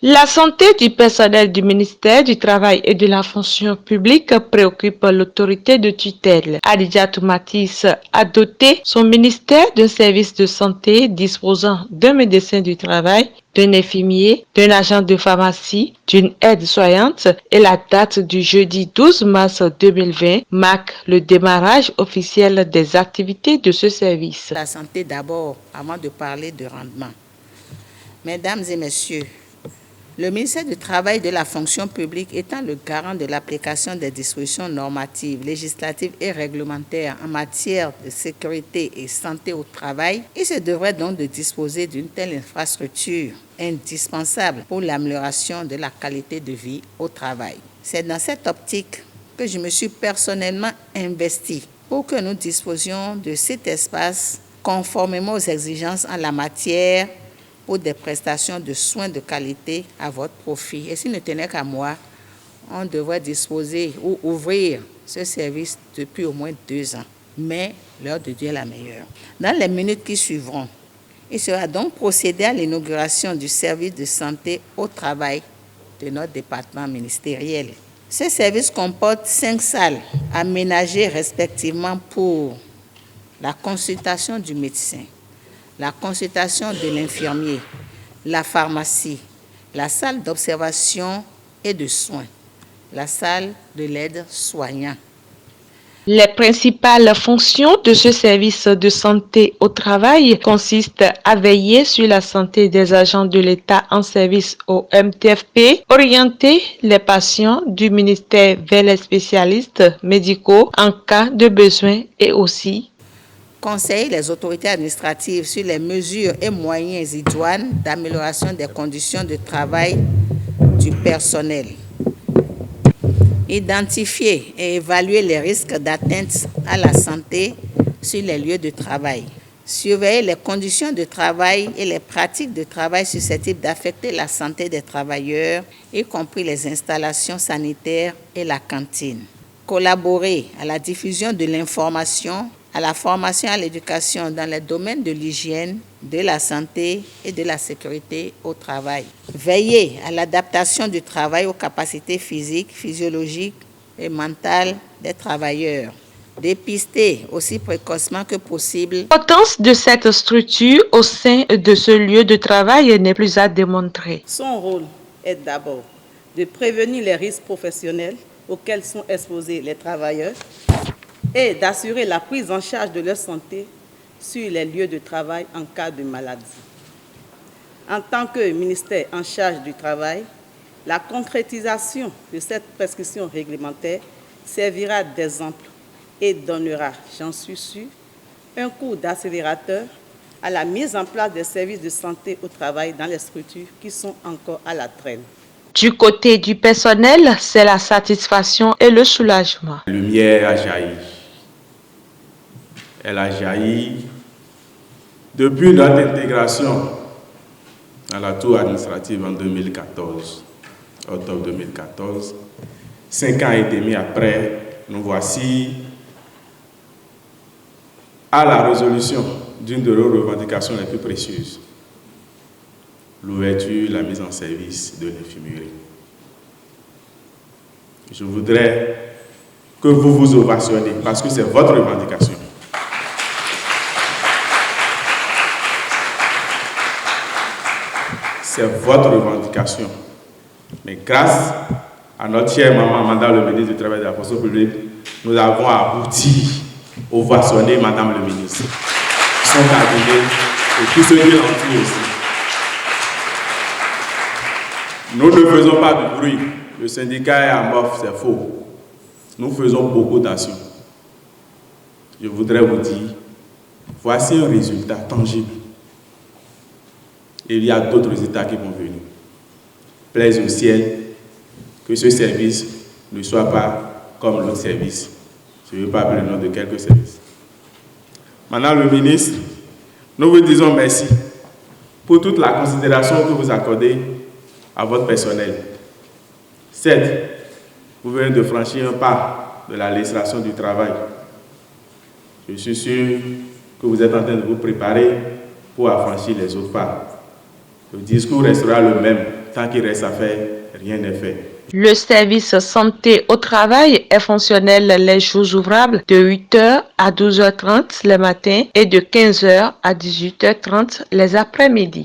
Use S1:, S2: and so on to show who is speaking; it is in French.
S1: La santé du personnel du ministère du Travail et de la fonction publique préoccupe l'autorité de tutelle. Adidjatou Matisse a doté son ministère d'un service de santé disposant d'un médecin du travail, d'un infirmier, d'un agent de pharmacie, d'une aide-soignante et la date du jeudi 12 mars 2020 marque le démarrage officiel des activités de ce service.
S2: La santé d'abord, avant de parler de rendement. Mesdames et messieurs, le ministère du Travail et de la fonction publique étant le garant de l'application des dispositions normatives, législatives et réglementaires en matière de sécurité et santé au travail, il se devrait donc de disposer d'une telle infrastructure indispensable pour l'amélioration de la qualité de vie au travail. C'est dans cette optique que je me suis personnellement investi pour que nous disposions de cet espace conformément aux exigences en la matière pour des prestations de soins de qualité à votre profit. Et s'il ne tenait qu'à moi, on devrait disposer ou ouvrir ce service depuis au moins 2 ans. Mais l'heure de Dieu est la meilleure. Dans les minutes qui suivront, il sera donc procédé à l'inauguration du service de santé au travail de notre département ministériel. Ce service comporte 5 salles aménagées respectivement pour la consultation du médecin, la consultation de l'infirmier, la pharmacie, la salle d'observation et de soins, la salle de l'aide-soignant.
S1: Les principales fonctions de ce service de santé au travail consistent à veiller sur la santé des agents de l'État en service au MTFP, orienter les patients du ministère vers les spécialistes médicaux en cas de besoin et aussi
S2: conseiller les autorités administratives sur les mesures et moyens idoines d'amélioration des conditions de travail du personnel. Identifier et évaluer les risques d'atteinte à la santé sur les lieux de travail. Surveiller les conditions de travail et les pratiques de travail susceptibles d'affecter la santé des travailleurs, y compris les installations sanitaires et la cantine. Collaborer à la diffusion de l'information, à la formation et à l'éducation dans les domaines de l'hygiène, de la santé et de la sécurité au travail. Veiller à l'adaptation du travail aux capacités physiques, physiologiques et mentales des travailleurs. Dépister aussi précocement que possible.
S1: L'importance de cette structure au sein de ce lieu de travail n'est plus à démontrer.
S3: Son rôle est d'abord de prévenir les risques professionnels auxquels sont exposés les travailleurs et d'assurer la prise en charge de leur santé sur les lieux de travail en cas de maladie. En tant que ministère en charge du travail, la concrétisation de cette prescription réglementaire servira d'exemple et donnera, j'en suis sûr, un coup d'accélérateur à la mise en place des services de santé au travail dans les structures qui sont encore à la traîne.
S1: Du côté du personnel, c'est la satisfaction et le soulagement.
S4: La lumière a jailli. Elle a jailli depuis notre intégration dans la tour administrative en 2014, octobre 2014. 5 ans et demi après, nous voici à la résolution d'une de nos revendications les plus précieuses, l'ouverture, la mise en service de l'infirmerie. Je voudrais que vous vous ovationnez parce que c'est votre revendication. C'est votre revendication. Mais grâce à notre chère maman, Madame le ministre du Travail et de la fonction publique, nous avons abouti ovationner Madame le ministre, son cabinet et tous ceux qui l'entourent aussi. Nous ne faisons pas de bruit. Le syndicat est amorphe, c'est faux. Nous faisons beaucoup d'actions. Je voudrais vous dire, voici un résultat tangible. Et il y a d'autres résultats qui vont venir. Plaise au ciel que ce service ne soit pas comme l'autre service. Je ne veux pas appeler le nom de quelques services. Madame le ministre, nous vous disons merci pour toute la considération que vous accordez à votre personnel. Certes, vous venez de franchir un pas de la législation du travail. Je suis sûr que vous êtes en train de vous préparer pour affranchir les autres pas. Le discours restera le même. tant qu'il reste à faire, rien n'est fait.
S1: Le service santé au travail est fonctionnel les jours ouvrables de 8h à 12h30 le matin et de 15h à 18h30 les après-midi.